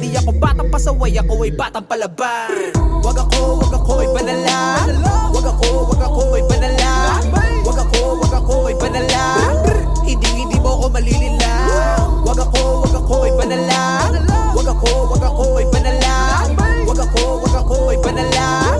Di ako batang pasaway, ako ay batang palaban. Wag ako ipanala. Wag ako ipanala. Wag ako ipanala. Hindi mo ako malilila. Wag ako ipanala. Wag ako ipanala. Wag ako ipanala.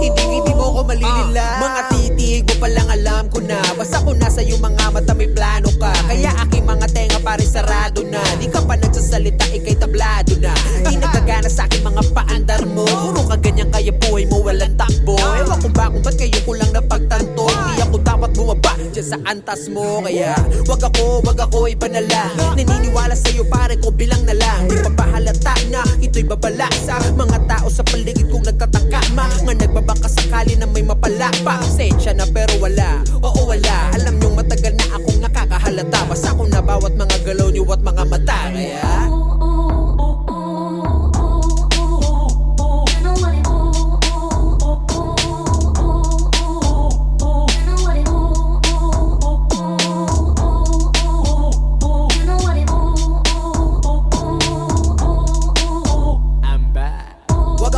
Hindi mo ako malilila. Mga titig mo palang alam ko na. Basta ko nasa iyong mga mata may plano ka. Kaya aking mga tenga pare sarado na. Di ka pa nagsasalita, ikay tablado na. Di nagagana sa aking mga paandar mo. Puro ka ganyan kaya buhay mo walang takbo. Ewan kung ba kung ba't kayo ko lang napagtanto. Di ako dapat bumaba dyan sa antas mo. Kaya wag ako ipanala. Naniniwala sa'yo pare ko bilang na lang. Di pa pahalata na ito'y babala sa mga tao sa paligid kong nagtatangka. Mga nagbabaka sakali na may mapala pa. Sensya na pero wala, oo wala. Alam niyong matagal na akong nakakahalata. Basta ko na bawat mga galaw niyo at mga mata. Kaya wag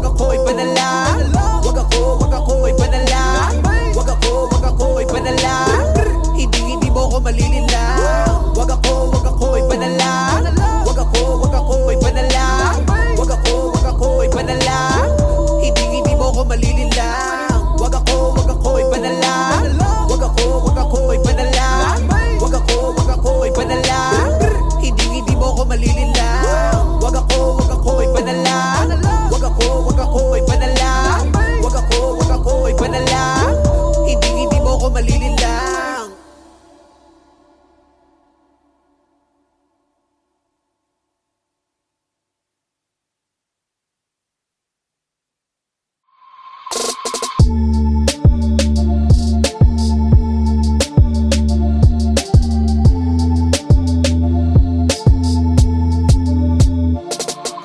ako ipanala. Wag ako ipanala. Wag ako ipanala. Hindi mo ako malilila. Wag ako ipanala. Wag ako ipanala. Wag ako ipanala. Hindi mo ako malilila. Wag ako ipanala. Wag ako ipanala. Wag ako ipanala. Hindi mo ako malilila. Wag ako ipanala. Wag ako ipanala. Wag ako ipanala. Hindi mo ako malilila.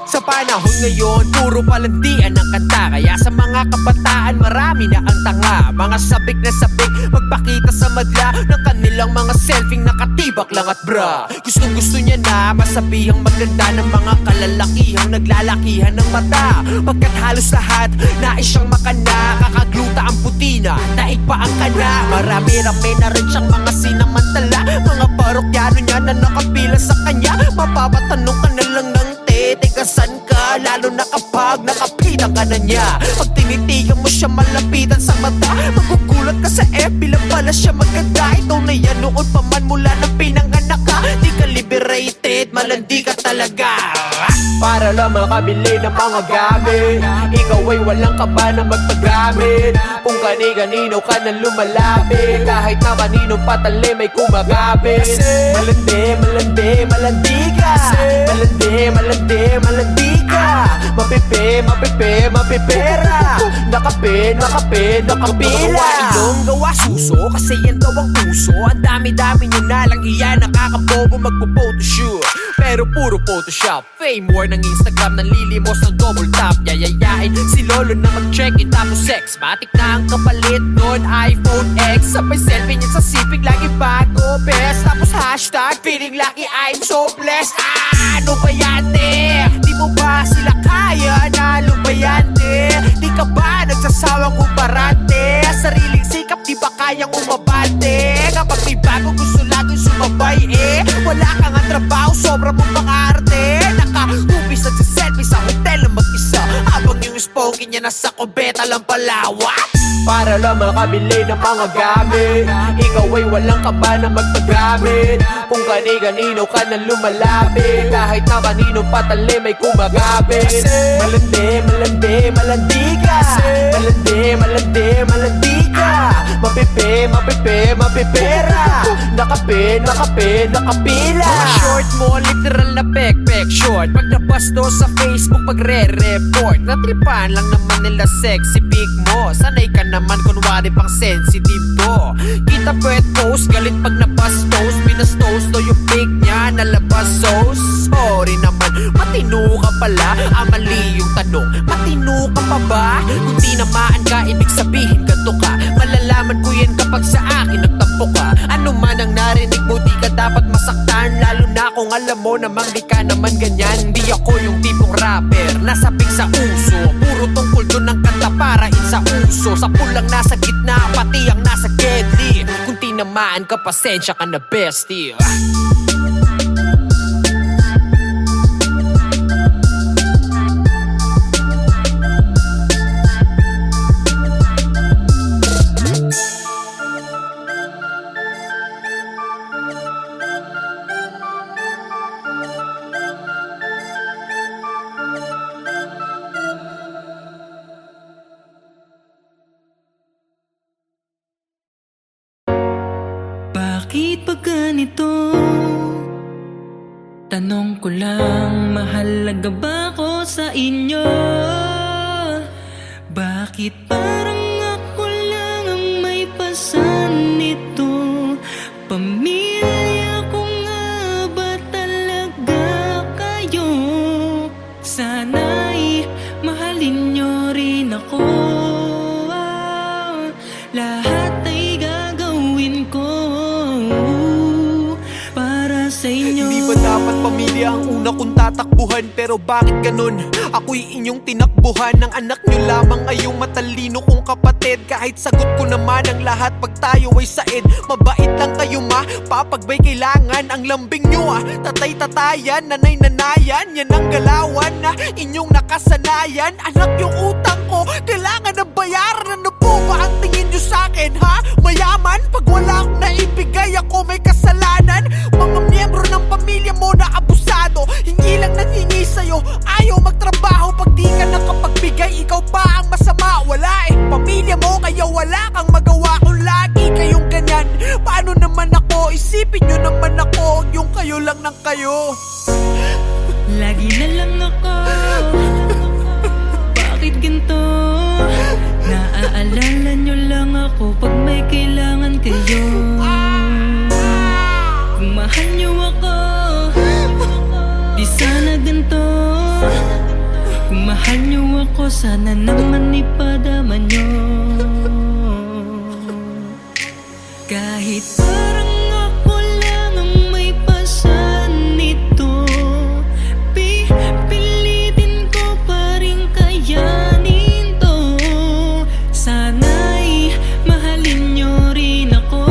Sa panahon ngayon, puro palandian ang kanta. Kaya sa mga kabataan, marami na ang tanga. Mga sabik na sabik, magpakita sa madla ng kanilang mga selfing nakatibak lang at bra. Gustong gusto niya na masabihang maganda ng mga kalalakihang naglalakihan ng mata. Pagkat halos lahat, nais siyang makana. Kakagluta ang puti na, daig pa ang kana. Marami-rami na rin siyang mga sinamantala. Mga parokyano niya na nakapila sa kanya. Mapapatanong ka na lang ng teka san ka, lalo na kapag nakapitan ka na niya. Pag tinitigan mo siya malapitan sa mata, magugulat ka sa FB lang pala siya maganda. Ito na yan noon pa man mula na pinanganak ka. Di ka liberated, malandi ka talaga. Para lang makabili ng mga gamit, ikaw ay walang kaba na magpagamit. Kung kani-kanino ka na lumalapit, kahit na kaninong patali may kumagapit. Malandi ka. Malandi ka. Mapipera. Nakapila. Ilong gawa suso, kasi yan daw ang puso. Ang dami-dami nyo na lang iyan, nakakabobo magpo-photoshoot. Pero puro Photoshop. Fame war ng Instagram, nanlilimos ng double tap. Yayayain si Lolo na mag-check-in tapos sex. Matik na ang kapalit nun, iPhone X. Sabay selfie niya sa sipig, lagi bago best. Tapos hashtag, feeling lucky, I'm so blessed. Ano ba yan, di mo ba sila kaya? Nalo ba yan, di ka ba nagsasawang umarante? Sariling sikap, di ba kayang umabante? Kapag may bago gusto laging sumabay, wala kang ang trabaho, sobra mong pang-arte. Naka-hubis at selfie sa hotel na mag-isa, habang yung spokey niya nasa kubeta lang palawa. Para lang makabili ng mga gamit, ikaw ay walang kaba na magpagamit. Kung kani-kanino ka na lumalapit, kahit na kaninong patali may kumagapit. Malandi ka. Mapipera. Nakapila. Mga short mo, literal na pek short. Pag nabasto sa Facebook, pagre-report, natripan lang naman nila sexy pic mo. Sanay ka naman kunwari pang sensitive to. Kita pwet post, galit pag nabastos. Binastos to yung pic niya, nalabas sauce. Sorry naman, matino ka pala. Mali yung tanong, matino ka pa ba? Kung tinamaan ka, ibig sabihin ganto ka. Malalaman ko yan kapag sa akin nagtampo ka. Ano man ang narinig mo, di ka dapat masaktan. Lalo na kung alam mo namang di ka naman ganyan. Di ako yung tipong rapper nasabik sa uso. Puro tungkol doon ng kanta para sa uso. Sa pulang nasa gitna, pati ang nasa gedli. Kung tinamaan ka, pasensya ka na bestie. Bakit ba ganito? Tanong ko lang, mahalaga ba ako sa inyo? Bakit parang ako lang ang may pasan nito? Pamilya ko nga ba talaga kayo? Sana'y mahalin nyo rin ako. Lahat ay gagawin ko para sa inyo. Hindi ba dapat pamilya ang una kong tatakbuhan? Pero bakit ganun? Ako'y inyong tinakbuhan. Ang anak nyo lamang ay yung matalino kong kapatid. Kahit sagot ko naman ang lahat pag tayo ay said. Mabait lang kayo ma, papagbay kailangan. Ang lambing nyo tatay-tatayan, nanay-nanayan. Yan ang galawan na inyong nakasanayan. Anak yung utang ko, kailangan na bayaran. Ano po ba ang tingin nyo sa'kin ha? Mayaman? Pag wala akong naibigay, ako may kasalanan. Mga miyembro ng pamilya mo na abusado, hingi lang nang hingi sa'yo, ayaw magtrabaho. Pag di ka nakapagbigay, ikaw pa ang masama. Wala pamilya mo, kaya wala kang magawa. Kung lagi kayong ganyan, paano naman ako? Isipin nyo naman ako, yung kayo lang ng kayo. Lagi na lang ako, bakit ganito? Naaalala nyo lang ako pag may kailangan kayo. Kung mahal nyo ako, di sana ganito. Kung mahal nyo ako, sana naman ipadama nyo. Kahit parang ako lang ang may pasan nito, pipilitin ko pa rin kayanin to. Sana'y mahalin nyo rin ako.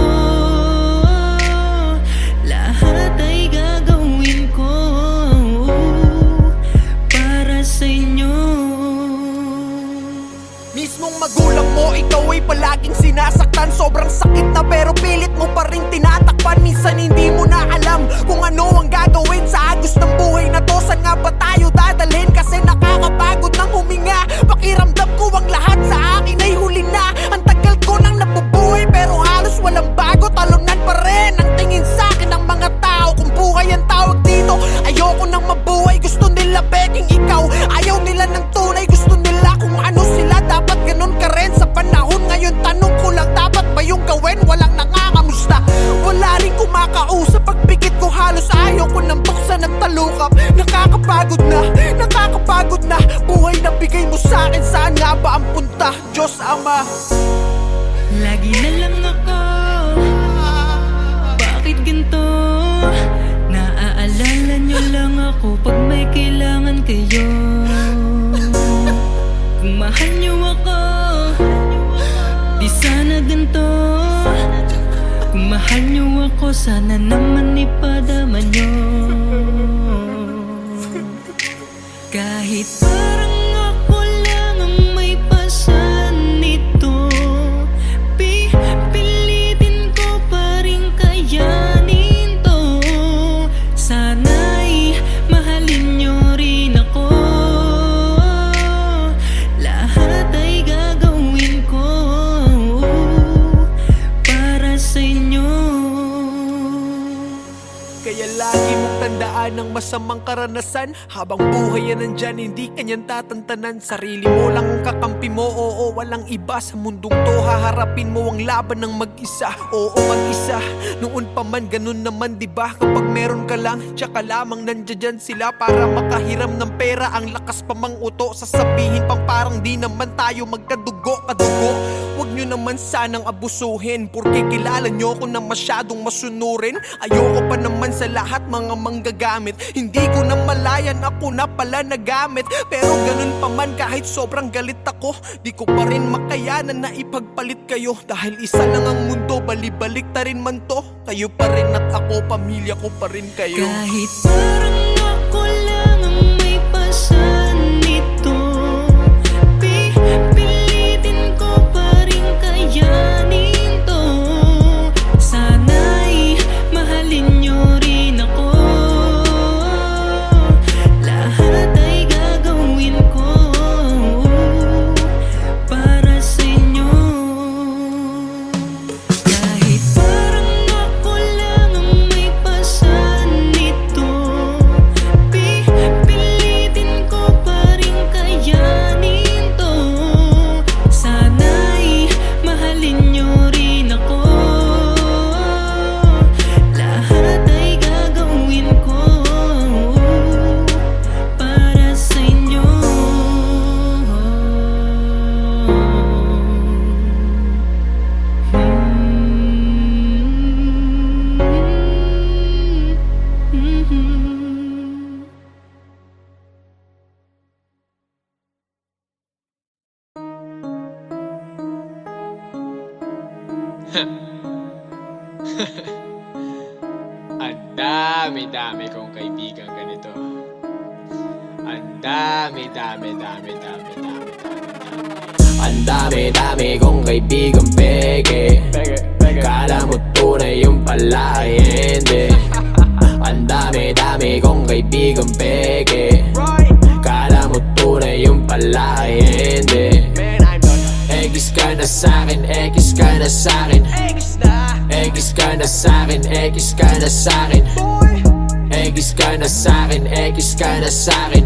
Lahat ay gagawin ko para sa inyo. Mismong magulang mo, ikaw ay palaging sinasaktan. Sobrang sakit na pero pilit mo pa rin tinatakpan. Minsan hindi mo na alam kung ano ang gagawin sa agos ng buhay na to. Saan nga ba tayo dadalhin? Kasi nakakapagod ng huminga. Pakiramdam ko ang lahat sa akin ay huli na. Ang tagal ko nang nabubuhay pero halos walang bago. Talunan pa rin ang tingin sa akin ng mga tao. Kung buhay ang tawag dito, ayoko nang mabuhay. Gusto nila beking ikaw, ayaw nila ng tunay. Gusto nila kung ano sila, dapat ganun ka rin sa panahon ngayon. Tanong ko lang, dapat ba yung gawin? Walang nangangamusta, wala rin kumakausap. Pagpikit ko halos ayaw ko nang buksan at talukap. Nakakapagod na buhay na bigay mo sa akin. Saan nga ba ang punta? Diyos Ama, Lagi na lang ako, bakit ganito? Naaalala nyo lang ako pag may kailangan kayo. Kung mahal nyo ako, di sana ganito. Kung mahal nyo ako, sana naman ipadama nyo. Kahit parang ako lang ang may pasan nito, pipilitin ko pa rin kayanin to. Sana'y mahalin nyo rin ako. Lahat ay gagawin ko para sa inyo. kaya lagi mong tandaan ng masamang karanasan. Habang buhay yan nandyan, hindi kanyan tatantanan. Sarili mo lang ang kakampi mo, oo, walang iba. Sa mundong to, haharapin mo ang laban ng mag-isa. Oo, mag-isa, noon pa man, ganun naman diba? Kapag meron ka lang, tsaka lamang nandiyan sila para makahiram ng pera. Ang lakas pa mang uto, sasabihin pang parang di naman tayo magkadugo, kadugo. Huwag nyo naman sanang abusuhin, porque kilala nyo ko na masyadong masunurin. Ayoko pa naman sa lahat mga manggagamit. Hindi ko na malayan, ako na pala nagamit. Pero ganun pa man, kahit sobrang galit ako, di ko pa rin makayanan na ipagpalit kayo. Dahil isa lang ang mundo, balibalik ta rin man to. Kayo pa rin at ako, pamilya ko pa rin kayo. Kahit parang ako lang ang may pasan nito, pipilitin ko pa rin kayanin to. Sana'y mahalin nyo rin ako, lahat ay gagawin ko para sa inyo. Kahit parang ako lang ang may pasan nito, pipilitin ko pa rin kayanin to. Sana'y mahalin nyo rin ako, lahat ay gagawin ko para sa inyo. Ang dami-dami kong kaibigan ganito. Ang dami-dami. Ang dami-dami kong kaibigang peke. Kala mo tunay yung pala ay hindi. Ang dami-dami kong kaibigang peke. Kala mo tunay yung pala ay hindi. X ka na sa'kin, X ka na sa'kin, X ka na sa'kin, X ka na sa'kin, X ka na sa'kin, X ka na sa'kin,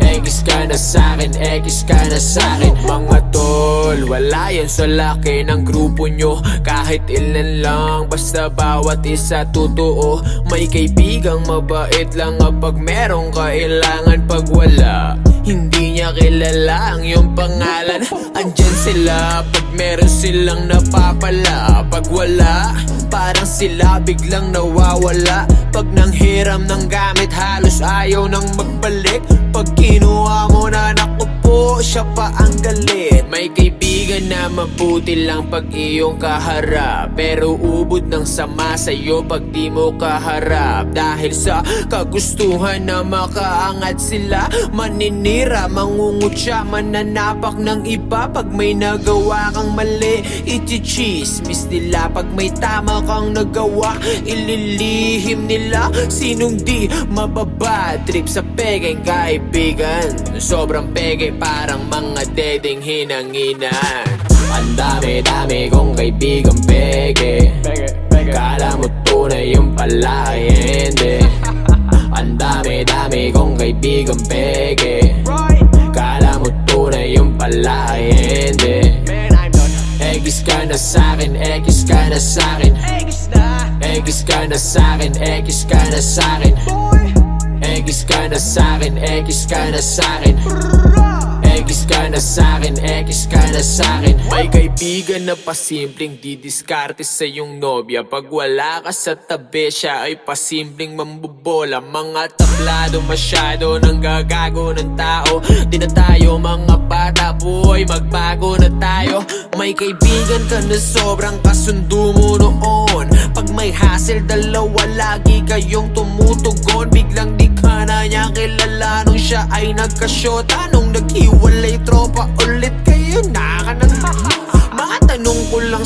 X ka na sa'kin, X ka na sa'kin. Mga tol, wala yan sa laki ng grupo nyo. Kahit ilan lang, basta bawat isa totoo. May kaibigang mabait lang kapag merong kailangan. Pag wala, hindi niya kilala ang iyong pangalan. Andyan sila pag meron silang napapala. Pag wala, parang sila biglang nawawala. Pag nanghiram ng gamit, halos ayaw nang magbalik. Pag kinuha mo na, naku po, siya pa ang galit. May kaibigan na mabuti lang pag iyong kaharap, pero ubod ng sama sa'yo pag di mo kaharap. Dahil sa kagustuhan na makaangat sila, maninira, mangungutya, mananapak ng iba. Pag may nagawa kang mali, ichichismis nila. Pag may tama kang nagawa, ililihim nila. Sinong di mababad trip sa pegeng kaibigan? Sobrang pege, parang mga dedeng hinanginan. Ang dami-dami kong kaibigang pege. Kala mo tunay yung pala ay hindi. Ang dami-dami kong kaibigang pege. Kala mo tunay yung pala ay hindi. X ka na sa'kin, X ka na sa'kin, X ka na sa'kin, X ka na sa'kin, X ka na sa'kin, X ka na sa'kin, X ka na sa'kin, X ka na sa'kin. May kaibigan na pasimpleng didiskarte sa iyong nobya. Pag wala ka sa tabi, siya ay pasimpleng mambobola. Mga tablado masyado nang gagago ng tao. Di na tayo mga bata, boy, magbago na tayo. May kaibigan ka na sobrang kasundo mo noon. Pag may hassle, dalawa lagi kayong tumutugon. Biglang di ka na niya kilala nung siya ay nagkasyota. Nung naghiwalay tropa ulit kayo na ka nang mga tanong ko lang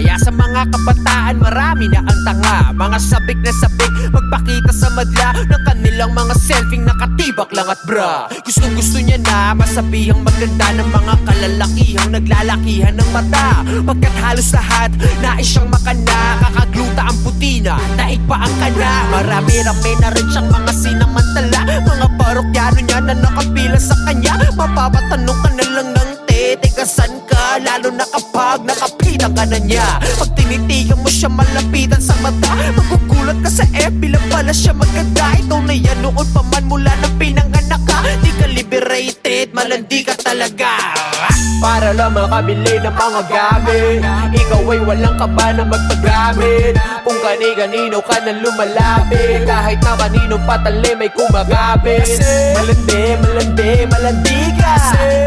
Kaya sa mga kabataan marami na ang tanga, mga sabik na sabik magpakita sa madla ng kanilang mga selfie nakatibak lang at bra. Gustong gusto niya na masabihang maganda ng mga kalalakihang naglalakihan ng mata. Pagkat halos lahat nais siyang makana, kakagluta ang putina, daig pa ang kana. Marami-rami na rin siyang mga sinamantala, mga parokyano niya na nakapila sa kanya. Mapapatanong ka na lang ng teka san ka, lalo na kapag nakapitan ka na niya. Pag tinitigan mo siya malapitan sa mata, magugulat ka sa FB lang pala siya maganda. Ikaw na yan noon pa man mula nang pinanganak ka. Di ka liberated, malandi ka talaga. Para lang makabili ng mga gamit, ikaw ay walang kaba na magpagamit. Kung kani-kanino ka na lumalapit, kahit na kaninong patali may kumagapit. Malandi, malandi, malandi ka.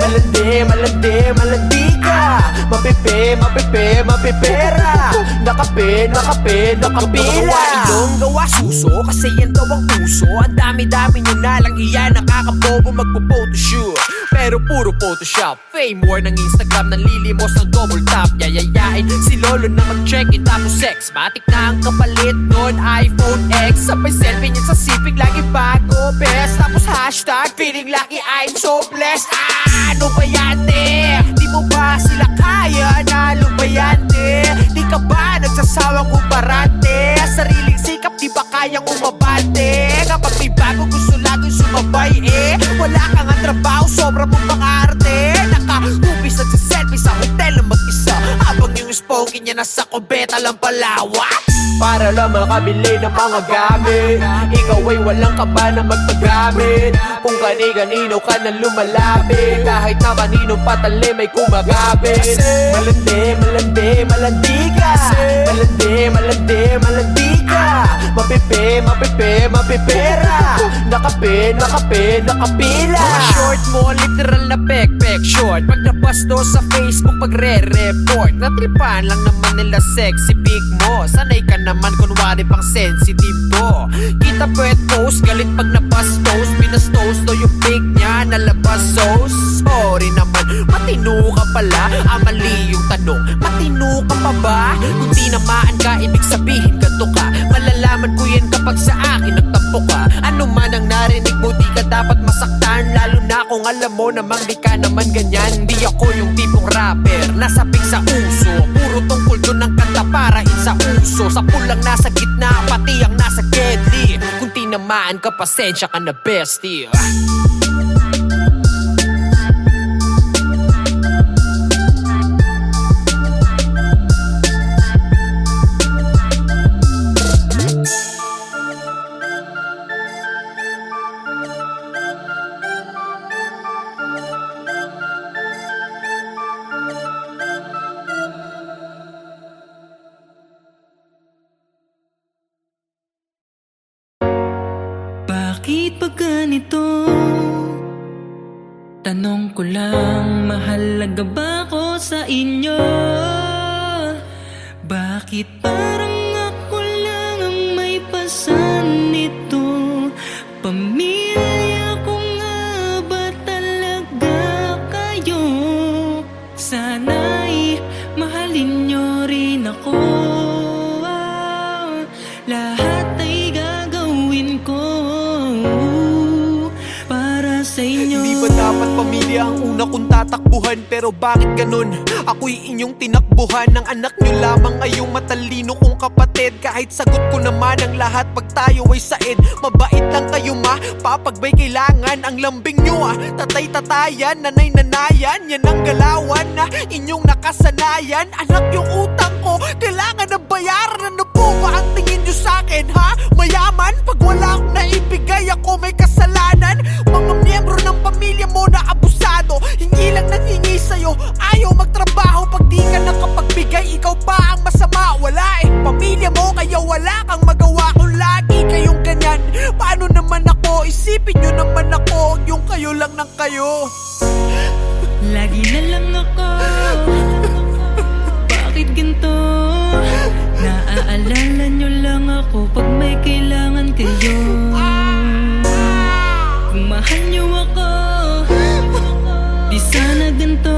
Malandi, malandi, malandi ka. Mapipi, mapipi, mapipera. Nakape, nakape, nakapila. Ilong gawa suso, kasi yan daw ang puso. Ang dami-dami nyo na lang iyan, nakakabobo magpo-photoshoot. Pero puro Photoshop, fame war ng Instagram, nanlilimos ng double tap. Yayayain si Lolo na mag-check-in tapos sex. Matik na ang kapalit nun, iPhone X. Sabay selfie niya sa sipig, lagi bago best. Tapos hashtag, feeling lucky I'm so blessed. Ano ba yan, te? Di mo ba sila kaya? Nalo ba yan, te? Di ka ba nagsasawang umarante? Sariling sikap, di ba kayang umabante? Kapag may bago gusto laging sumabay, wala kang ang trabaho, sobra mong pang-arte. Naka-upis at selfie sa hotel na mag-isa, habang yung sponky niya nasa kubeta lang palawak. Para lang makabili ng mga gamit, ikaw ay walang kaba na magpagamit. Kung kani-kanino ka na lumalapit, kahit na kaninong patali may kumagapit. Malandi, malandi, malandi ka. Malandi, malandi, malandi ka. Mapipi, mapipi, mapipera. Nakape, nakape, nakapila. Mga short mo, literal na pek-pek short. Pag nabasto sa Facebook, pagre-report. Natripan lang naman nila sexy big mo. Sanay ka naman kunwari pang sensitive to. Kita pwet post, galit pag nabastos. Binastos to yung big niya, nalabas sauce. Sorry naman, matino ka pala. Mali yung tanong, matino ka pa ba? Kung tinamaan ka, ibig sabihin ganto ka. Malalaman ko yan kapag sa akin nagtampo ka. Ano man ang narinig mo, di ka dapat masaktan. Lalo na kung alam mo namang di ka naman ganyan. Di ako yung tipong rapper, nasabik sa uso. Puro tungkol doon ang kanta para sa uso. Sa pulang nasa gitna, pati ang nasa deadly. Kung tinamaan ka, pasensya ka na bestie. Bakit ba ganito? Tanong ko lang, mahalaga ba ako sa inyo? Bakit parang ako lang ang may pasan nito? Pamilya ko nga ba talaga kayo? Sana'y mahalin nyo rin ako. Lahat ay gagawin ko para sa inyo. Hindi ba dapat pamilya ang una kong tatakbuhan? Pero bakit ganun? Ako'y inyong tinakbuhan. Ang anak nyo lamang ay yung matalino kong kapatid. Kahit sagot ko naman ang lahat pag tayo ay said. Mabait lang kayo ma, papagbay kailangan. Ang lambing nyo tatay-tatayan, nanay-nanayan. Yan ang galawan na inyong nakasanayan. Anak yung utang ko, kailangan na bayaran. Ano po ba ang tingin nyo sa'kin ha? Mayaman? Pag wala akong naibigay, ako may kasalanan. Mga miyembro ng pamilya mo na abusado, hingi lang nang hingi sa'yo, ayaw magtrabaho. Pag di ka nakapagbigay, ikaw pa ang masama. Wala pamilya mo, kaya wala kang magawa. Kung lagi kayong ganyan, paano naman ako? Isipin nyo naman ako, yung kayo lang ng kayo. Lagi na lang ako, bakit ganito? Naaalala nyo lang ako pag may kailangan kayo. Kung mahal nyo ako, di sana ganito.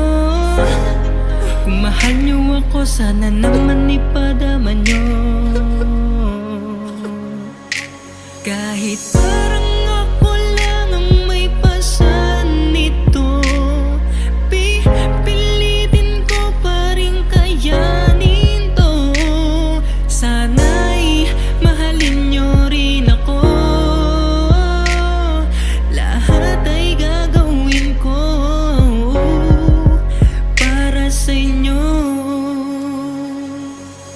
Kung mahal nyo ako, sana naman ipadama nyo. Kahit parang ako lang ang may pasan nito, pipilitin ko pa rin kayanin to. Sana'y mahalin nyo rin ako, lahat ay gagawin ko para sa inyo.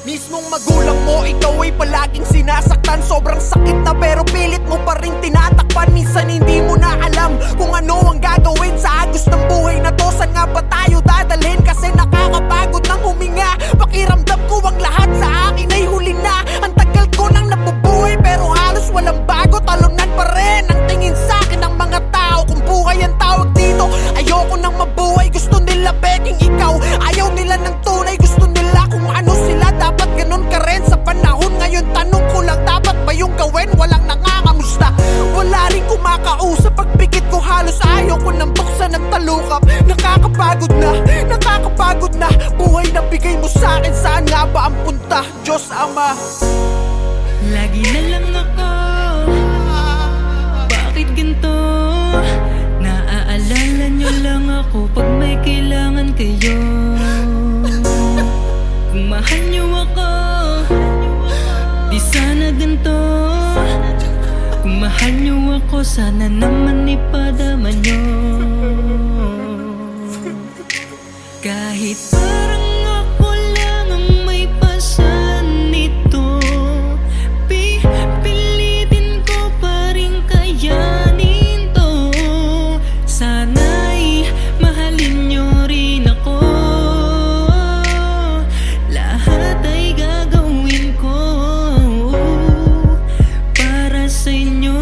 Mismong magulang mo, ikaw ay palaging sinasaktan. Sobrang sakit na pero pilit mo pa rin tinatakpan. Minsan hindi mo na alam kung ano ang gagawin sa agos ng buhay na to. Saan nga ba tayo dadalhin? Kasi nakakapagod ng huminga. Pakiramdam ko ang lahat sa akin ay huli na. Ang tagal ko nang nabubuhay pero halos walang bago. Talunan pa rin ang tingin sa akin ng mga tao. Kung buhay ang tawag dito, ayoko nang mabuhay. Gusto nila beking ikaw, ayaw nila ng tunay. Gusto nila kung ano sila, dapat ganun ka rin sa panahon ngayon. Tanong ko lang, dapat ba yung gawin? Walang nangangamusta, wala rin kumakausap. Pagpikit ko halos ayaw ko nang buksan ng talukap. Nakakapagod na buhay na bigay mo sa akin. Saan nga ba ang punta? Diyos Ama, Lagi na lang ako, bakit ganito? Naaalala nyo lang ako pag may kailangan kayo. Kung mahal nyo ako, di sana ganito. Kung mahal nyo ako, sana naman ipadama nyo. Kahit parang ako lang ang may pasan nito, pipilitin ko pa rin kayanin to. Sana'y mahalin nyo rin ako, lahat ay gagawin ko para sa inyo.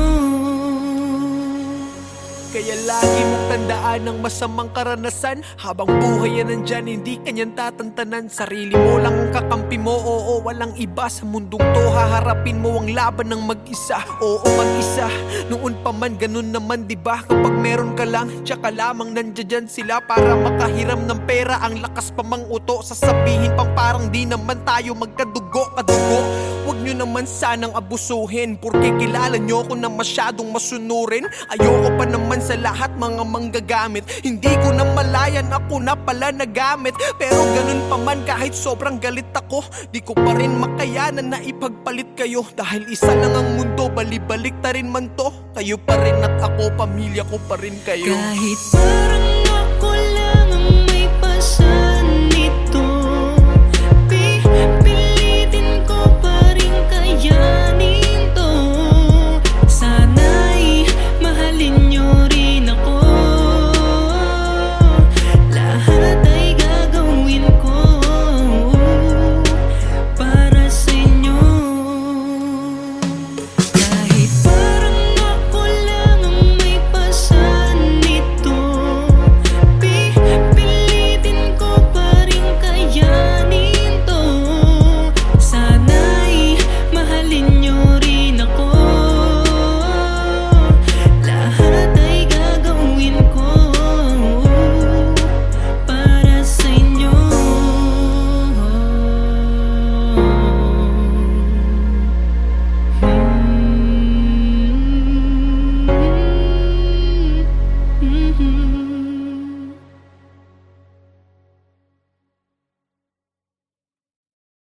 kaya lagi mong tandaan ang masamang karanasan. Habang buhay yan nandyan, hindi kanyan tatantanan. Sarili mo lang ang kakampi mo, oo, walang iba sa mundong to. Haharapin mo ang laban ng mag-isa, oo, mag-isa. Noon pa man, ganun naman, diba? Kapag meron ka lang, tsaka lamang nandiyan sila para makahiram ng pera. Ang lakas pa mang uto, sasabihin pang parang di naman tayo magkadugo, kadugo. Huwag nyo naman sanang abusuhin, porque kilala nyo ko na masyadong masunurin. Ayoko pa naman sa lahat mga manggagamit. Hindi ko na malayan, ako na pala nagamit. Pero ganun pa man, kahit sobrang galit ako, di ko pa rin makayanan na ipagpalit kayo. Dahil isa lang ang mundo, balibalik ta rin man to. Kayo pa rin at ako, pamilya ko pa rin kayo. Kahit parang